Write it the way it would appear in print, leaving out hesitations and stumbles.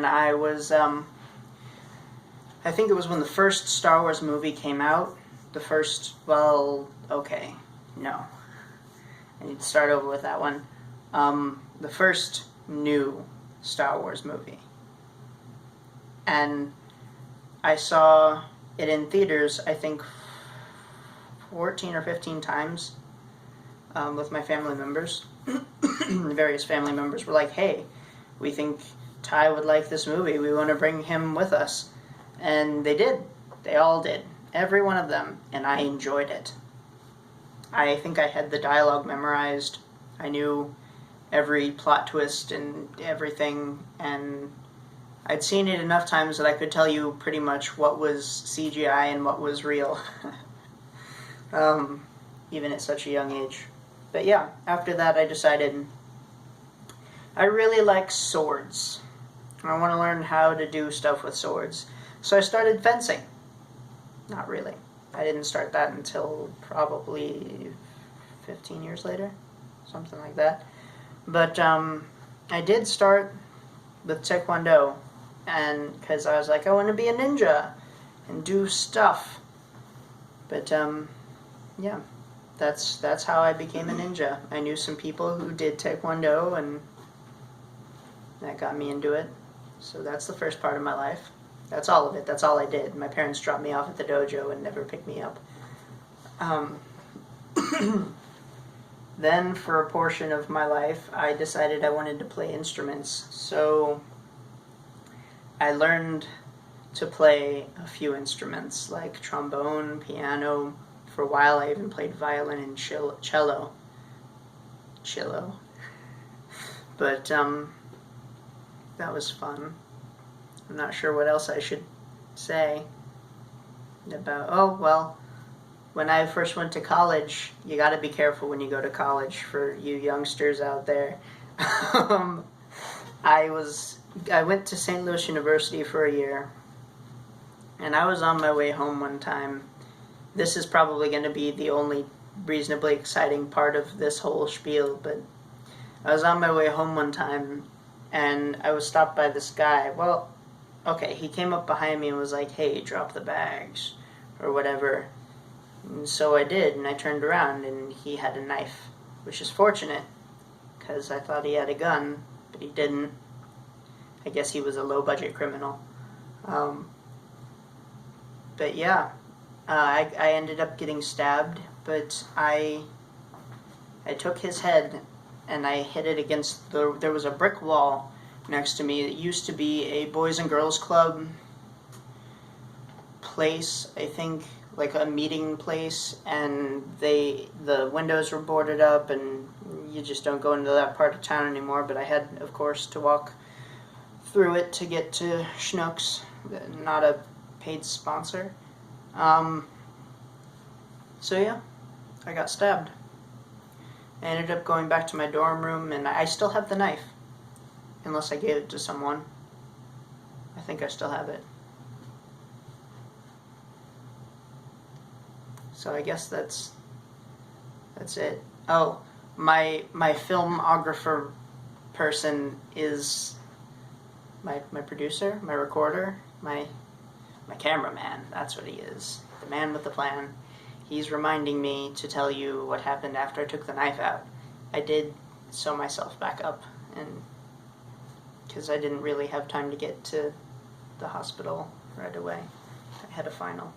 I was, I think it was when the first Star Wars movie came out. The first, well, okay, no. I need to start over with that one. The first new Star Wars movie. And I saw it in theaters, I think, 14 or 15 times with my family members. Various family members were like, hey, we think Ty would like this movie. We want to bring him with us. And they did. They all did. Every one of them. And I enjoyed it. I think I had the dialogue memorized. I knew every plot twist and everything. And I'd seen it enough times that I could tell you pretty much what was CGI and what was real. Even at such a young age. But yeah, after that I decided I really like swords. I want to learn how to do stuff with swords. So I started fencing. Not really. I didn't start that until probably 15 years later. Something like that. But I did start with Taekwondo. And because I was like, I want to be a ninja and do stuff. But yeah, that's how I became a ninja. I knew some people who did Taekwondo, and that got me into it. So that's the first part of my life. That's all of it. That's all I did. My parents dropped me off at the dojo and never picked me up. Then, for a portion of my life, I decided I wanted to play instruments. So I learned to play a few instruments, like trombone, piano. For a while, I even played violin and cello. But that was fun. I'm not sure what else I should say about... Oh, well, when I first went to college, you got to be careful when you go to college for you youngsters out there. I went to St. Louis University for a year, and I was on my way home one time. This is probably going to be the only reasonably exciting part of this whole spiel, but I was on my way home one time, and I was stopped by this guy. Well, okay, he came up behind me and was like, hey, drop the bags, or whatever. And so I did, and I turned around, and he had a knife, which is fortunate, because I thought he had a gun, but he didn't. I guess he was a low-budget criminal. But yeah, I ended up getting stabbed, but I took his head, and I hit it against there was a brick wall next to me. It used to be a Boys and Girls Club place, I think, like a meeting place, and the windows were boarded up, and you just don't go into that part of town anymore. But I had, of course, to walk through it to get to Schnucks, not a paid sponsor. So yeah, I got stabbed. I ended up going back to my dorm room, and I still have the knife. Unless I gave it to someone. I think I still have it. So I guess that's it. Oh, my filmographer person is my producer, my recorder, my cameraman. That's what he is. The man with the plan. He's reminding me to tell you what happened after I took the knife out. I did sew myself back up, and because I didn't really have time to get to the hospital right away. I had a final.